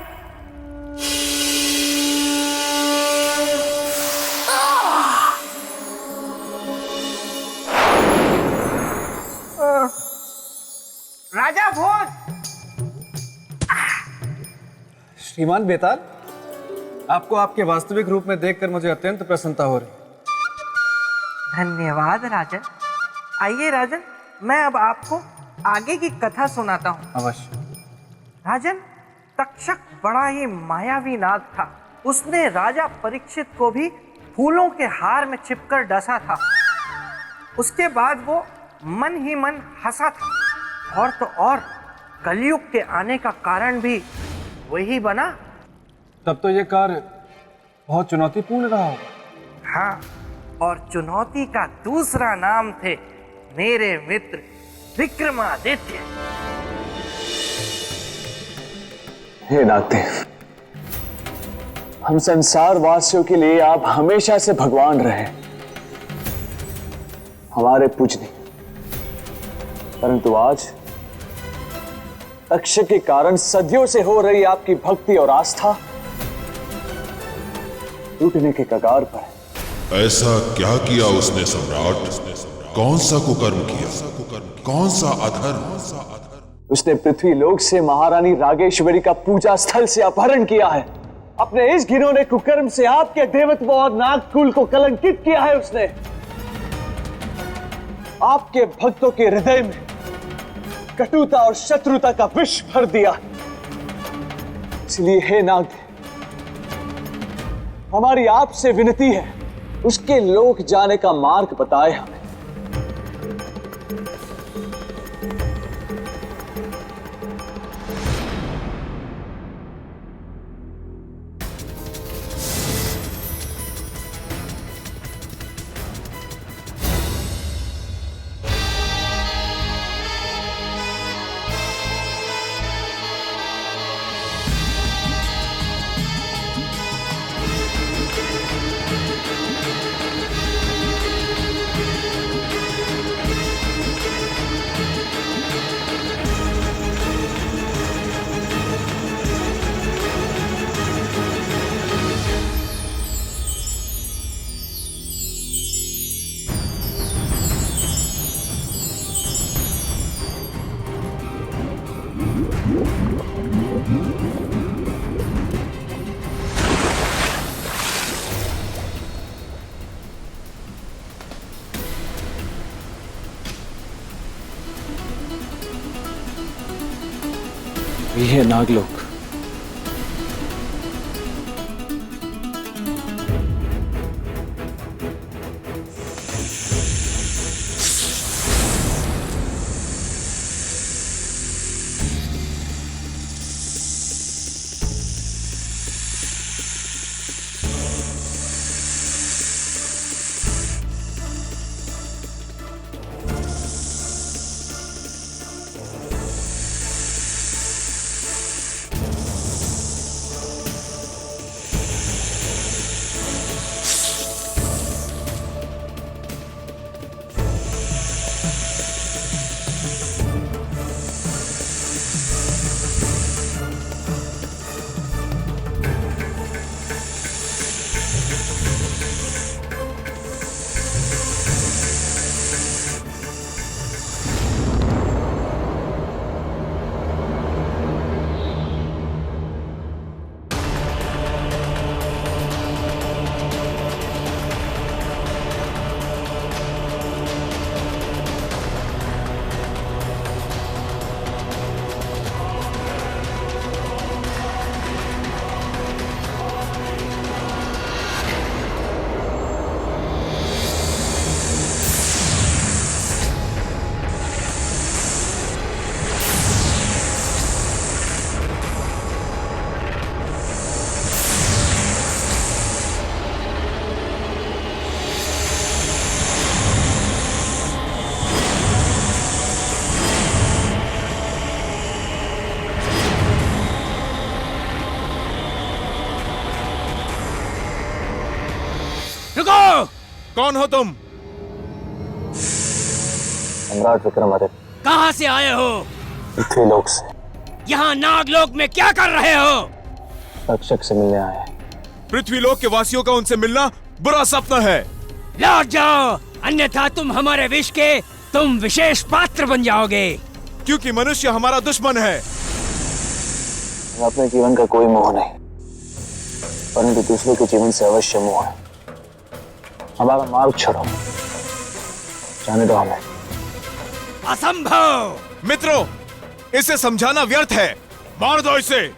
श्रीमान बेताल, आपको आपके वास्तविक रूप में देखकर मुझे अत्यंत प्रसन्नता हो रही।
धन्यवाद राजन। आइए राजन, मैं अब आपको आगे की कथा सुनाता हूँ।
अवश्य।
राजन, तक्षक बड़ा ही मायावी नाग था। उसने राजा परीक्षित को भी फूलों के हार में छिपकर डसा था। उसके बाद वो मन ही मन हंसा था। और तो और कलयुग के आने का कारण भी वही बना।
तब तो ये कार्य बहुत चुनौतीपूर्ण रहा होगा।
हाँ, और चुनौती का दूसरा नाम थे मेरे मित्र विक्रमादित्य।
हे नागदेव, हम संसार वासियों के लिए आप हमेशा से भगवान रहे, हमारे पूजनीय। परंतु आज तक्षक के कारण सदियों से हो रही आपकी भक्ति और आस्था टूटने के कगार पर है।
ऐसा क्या किया उसने सम्राट? कौन सा कुकर्म किया? कौन सा अधर्म?
उसने पृथ्वी लोक से महारानी रागेश्वरी का पूजा स्थल से अपहरण किया है। अपने इस घिनौने कुकर्म से आपके देवत्व और नागकुल को कलंकित किया है उसने। आपके भक्तों के हृदय में कटुता और शत्रुता का विष भर दिया। इसलिए हे नागदेव, हमारी आपसे विनती है, उसके लोक जाने का मार्ग बताए हमें। ये है नागलोक।
रुको! कौन हो तुम?
सम्राट विक्रमादित्य।
कहाँ से आए हो?
पृथ्वी लोक से।
यहाँ नागलोक में क्या कर रहे हो?
तक्षक से मिलने आए।
पृथ्वी लोक के वासियों का उनसे मिलना बुरा सपना है।
लौट जाओ, अन्यथा तुम हमारे विष के तुम विशेष पात्र बन जाओगे।
क्योंकि मनुष्य हमारा दुश्मन है।
अपने जीवन का कोई मोह नहीं, परंतु दूसरों के जीवन से अवश्य मोह है। हमारा मार्ग छोड़ो, जाने दो हमें।
असंभव!
मित्रों, इसे समझाना व्यर्थ है, मार दो इसे।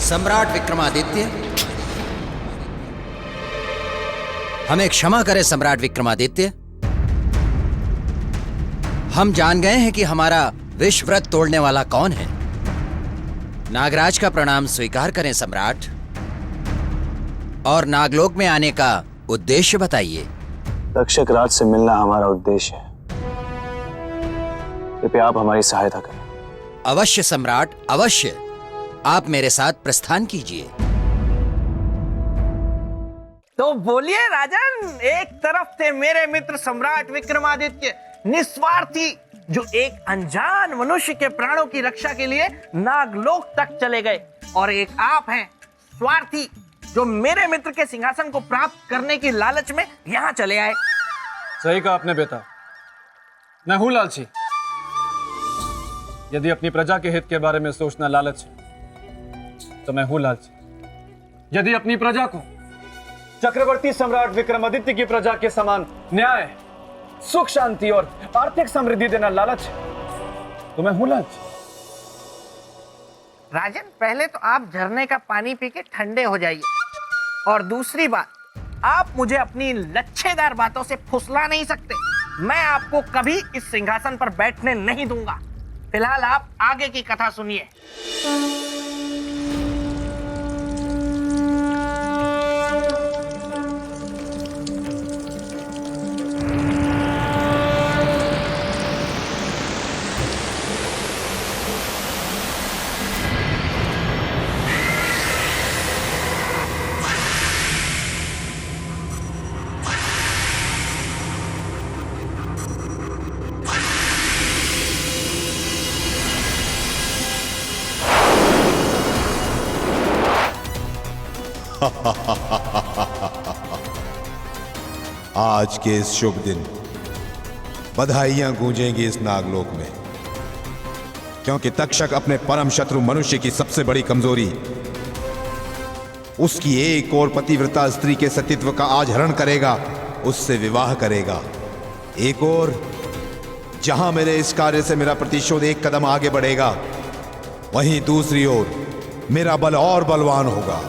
सम्राट विक्रमादित्य, हमें क्षमा करें सम्राट विक्रमादित्य। हम जान गए हैं कि हमारा विश्व व्रत तोड़ने वाला कौन है। नागराज का प्रणाम स्वीकार करें सम्राट, और नागलोक में आने का उद्देश्य बताइए।
तक्षक राज से मिलना हमारा उद्देश्य है, कृपया आप हमारी सहायता करें।
अवश्य सम्राट, अवश्य। आप मेरे साथ प्रस्थान कीजिए।
तो बोलिए राजन, एक तरफ थे मेरे मित्र सम्राट विक्रमादित्य, निस्वार्थी, जो एक अनजान मनुष्य के प्राणों की रक्षा के लिए नागलोक तक चले गए, और एक आप हैं स्वार्थी, जो मेरे मित्र के सिंहासन को प्राप्त करने की लालच में यहाँ चले आए।
सही कहा आपने बेटा, मैं हूं लालची। यदि अपनी प्रजा के हित के बारे में सोचना लालच है तो मैं हूं लालची। यदि अपनी प्रजा को चक्रवर्ती सम्राट विक्रमादित्य की प्रजा के समान न्याय, सुख, शांति और आर्थिक समृद्धि देना लालच है तो मैं हूं लालची।
राजन, पहले तो आप झरने का पानी पी के ठंडे हो जाइए, और दूसरी बात, आप मुझे अपनी लच्छेदार बातों से फुसला नहीं सकते। मैं आपको कभी इस सिंहासन पर बैठने नहीं दूंगा। फिलहाल आप आगे की कथा सुनिए।
आज के इस शुभ दिन बधाइयां गूंजेंगी इस नागलोक में, क्योंकि तक्षक अपने परम शत्रु मनुष्य की सबसे बड़ी कमजोरी, उसकी एक और पतिव्रता स्त्री के सतीत्व का आज हरण करेगा, उससे विवाह करेगा। एक और जहां मेरे इस कार्य से मेरा प्रतिशोध एक कदम आगे बढ़ेगा, वहीं दूसरी ओर मेरा बल और बलवान होगा।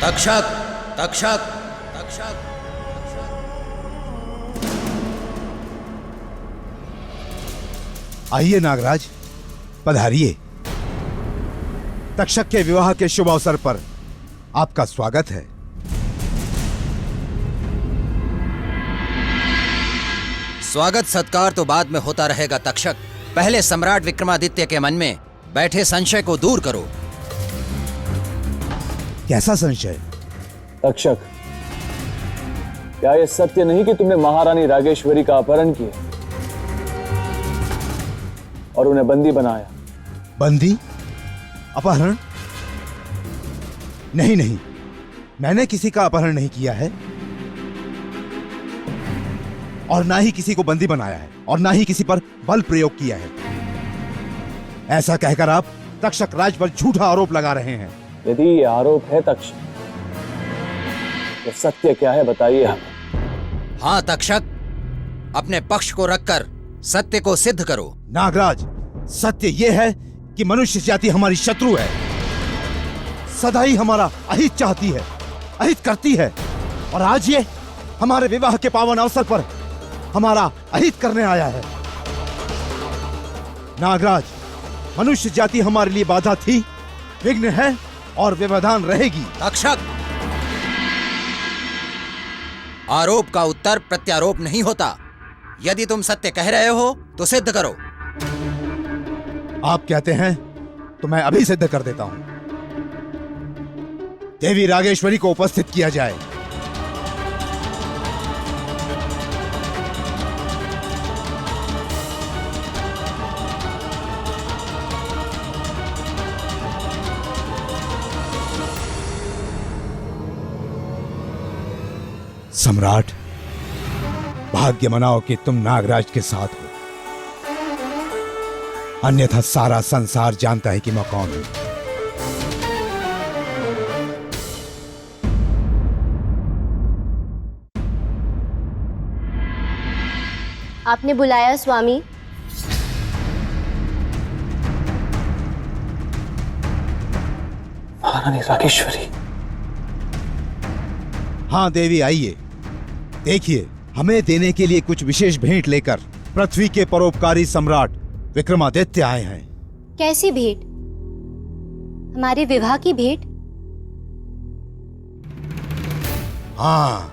तक्षक, तक्षक, तक्षक।
आइए नागराज, पधारिए। तक्षक के विवाह के शुभ अवसर पर आपका स्वागत है।
स्वागत सत्कार तो बाद में होता रहेगा तक्षक। पहले सम्राट विक्रमादित्य के मन में बैठे संशय को दूर करो।
कैसा संशय?
तक्षक, क्या यह सत्य नहीं कि तुमने महारानी रागेश्वरी का अपहरण किया और उन्हें बंदी बनाया?
बंदी? अपहरण? नहीं नहीं, मैंने किसी का अपहरण नहीं किया है और ना ही किसी को बंदी बनाया है और ना ही किसी पर बल प्रयोग किया है। ऐसा कहकर आप तक्षक राज पर झूठा आरोप लगा रहे हैं।
यदि ये आरोप है तक्षक, तो सत्य क्या है बताइए हमें।
हाँ तक्षक, अपने पक्ष को रखकर सत्य को सिद्ध करो।
नागराज, सत्य यह है कि मनुष्य जाति हमारी शत्रु है, सदा ही हमारा अहित चाहती है, अहित करती है, और आज ये हमारे विवाह के पावन अवसर पर हमारा अहित करने आया है। नागराज, मनुष्य जाति हमारे लिए बाधा थी, विघ्न है और व्यवधान रहेगी।
तक्षक, आरोप का उत्तर प्रत्यारोप नहीं होता। यदि तुम सत्य कह रहे हो तो सिद्ध करो।
आप कहते हैं तो मैं अभी सिद्ध कर देता हूं। देवी रागेश्वरी को उपस्थित किया जाए। सम्राट, भाग्य मनाओ कि तुम नागराज के साथ हो, अन्यथा सारा संसार जानता है कि मैं कौन हूं।
आपने बुलाया स्वामी?
महारानी रागेश्वरी।
हाँ देवी, आइए। देखिए, हमें देने के लिए कुछ विशेष भेंट लेकर पृथ्वी के परोपकारी सम्राट विक्रमादित्य आए हैं।
कैसी भेंट? हमारे विवाह की भेंट?
हाँ,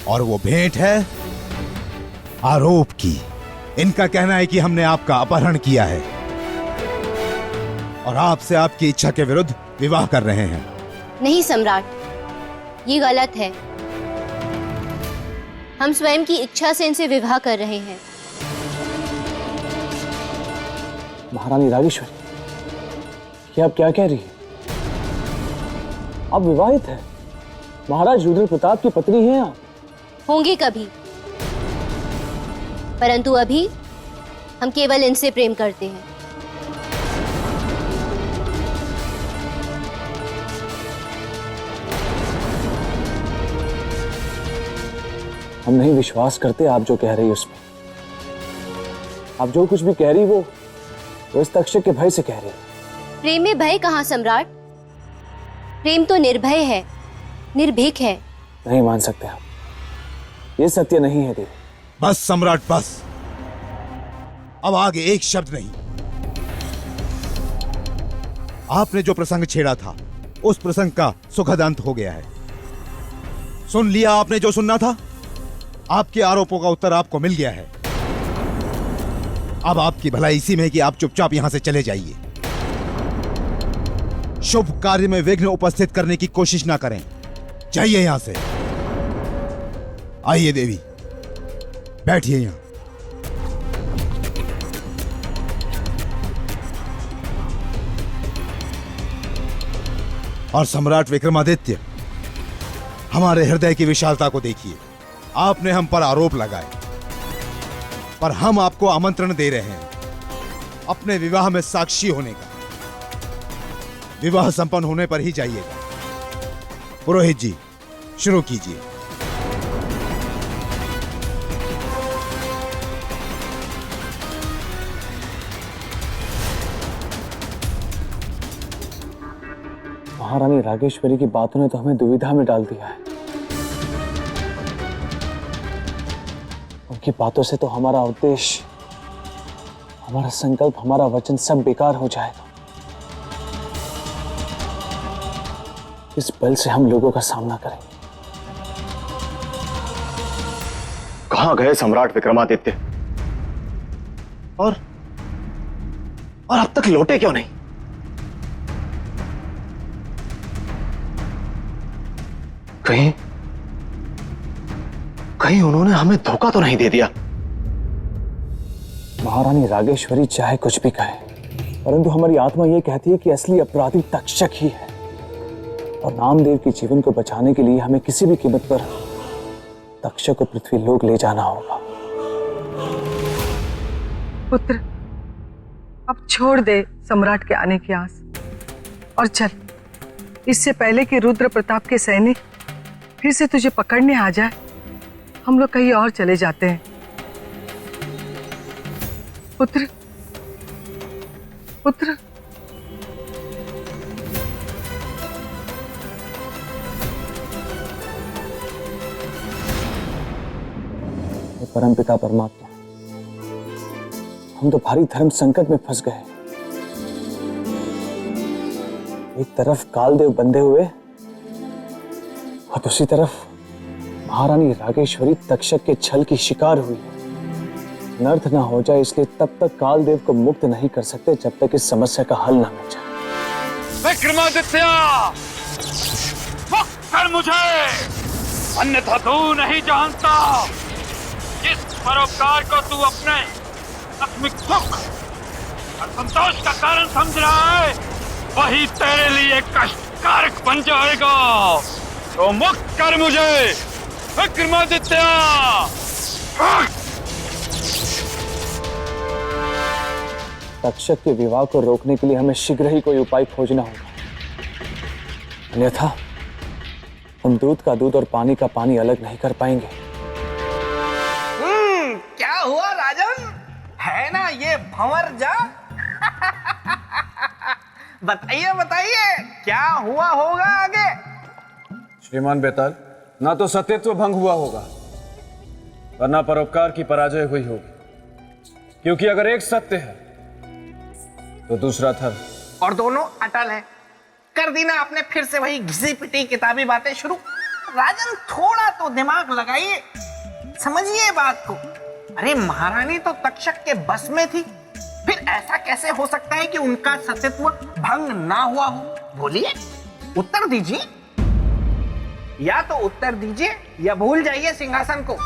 और वो भेंट है आरोप की। इनका कहना है कि हमने आपका अपहरण किया है और आपसे आपकी इच्छा के विरुद्ध विवाह कर रहे हैं।
नहीं सम्राट, ये गलत है। हम स्वयं की इच्छा से इनसे विवाह कर रहे हैं।
महारानी रागेश्वरी, ये आप क्या कह रही है? आप विवाहित हैं, महाराज रुद्र प्रताप की पत्नी हैं आप।
होंगे कभी, परंतु अभी हम केवल इनसे प्रेम करते हैं।
हम नहीं विश्वास करते आप जो कह रही उसमें। आप जो कुछ भी कह रही वो इस तक्षक के भय से कह रही।
प्रेम में भय कहाँ सम्राट? प्रेम तो निर्भय है, निर्भीक है।
नहीं मान सकते आप, ये सत्य नहीं है देवी।
बस सम्राट, बस। अब आगे एक शब्द नहीं। आपने जो प्रसंग छेड़ा था उस प्रसंग का सुखद अंत हो गया है। सुन लिया आपने जो सुनना था। आपके आरोपों का उत्तर आपको मिल गया है। अब आपकी भलाई इसी में है कि आप चुपचाप यहां से चले जाइए। शुभ कार्य में विघ्न उपस्थित करने की कोशिश ना करें। जाइए यहां से। आइए देवी, बैठिए यहां। और सम्राट विक्रमादित्य, हमारे हृदय की विशालता को देखिए। आपने हम पर आरोप लगाए, पर हम आपको आमंत्रण दे रहे हैं अपने विवाह में साक्षी होने का। विवाह संपन्न होने पर ही जाइएगा। पुरोहित जी, शुरू कीजिए।
महारानी रागेश्वरी की बातों ने तो हमें दुविधा में डाल दिया है। उनकी बातों से तो हमारा उद्देश्य, हमारा संकल्प, हमारा वचन सब बेकार हो जाएगा। किस बल से हम लोगों का सामना करेंगे?
कहां गए सम्राट विक्रमादित्य? और अब तक लौटे क्यों नहीं? कहीं उन्होंने हमें धोखा तो नहीं दे दिया?
महारानी रागेश्वरी चाहे कुछ भी कहे, परंतु हमारी आत्मा यह कहती है कि असली अपराधी तक्षक ही है, और नामदेव के जीवन को बचाने के लिए हमें किसी भी कीमत पर तक्षक को पृथ्वी लोक ले जाना होगा।
पुत्र, अब छोड़ दे सम्राट के आने की आस और चल, इससे पहले कि रुद्र प्रताप के सैनिक फिर से तुझे पकड़ने आ जाए, हम लोग कहीं और चले जाते हैं। पुत्र, पुत्र।
परमपिता परमात्मा, हम तो भारी धर्म संकट में फंस गए। एक तरफ कालदेव बंधे हुए और दूसरी तरफ महारानी रागेश्वरी तक्षक के छल की शिकार हुई। अनर्थ ना हो जाए इसलिए तब तक कालदेव को मुक्त नहीं कर सकते जब तक इस समस्या का हल ना हो जाए।
विक्रमादित्य, मुक्त कर मुझे, अन्यथा तू नहीं जानता जिस परोपकार को तू अपने आत्मिक सुख और संतोष का कारण समझ रहा है, वही तेरे लिए कष्टकारक बन जाएगा। तो मुक्त कर मुझे विक्रमादित्य।
तक्षक के विवाह को रोकने के लिए हमें शीघ्र ही कोई उपाय खोजना होगा, अन्यथा हम दूध का दूध और पानी का पानी अलग नहीं कर पाएंगे।
क्या हुआ राजन? है ना ये भंवर जा? बताइए बताइए, क्या हुआ होगा आगे?
श्रीमान बेताल, ना तो सत्यत्व भंग हुआ होगा और ना परोपकार की पराजय हुई होगी, क्योंकि अगर एक सत्य है तो दूसरा धर्म,
और दोनों अटल है। कर दी ना आपने फिर से वही घिसी पिटी किताबी बातें शुरू। राजन, थोड़ा तो दिमाग लगाइए, समझिए बात को। अरे महारानी तो तक्षक के बस में थी, फिर ऐसा कैसे हो सकता है कि उनका सत्यत्व भंग ना हुआ हो? बोलिए, उत्तर दीजिए। या तो उत्तर दीजिए या भूल जाइए सिंहासन को।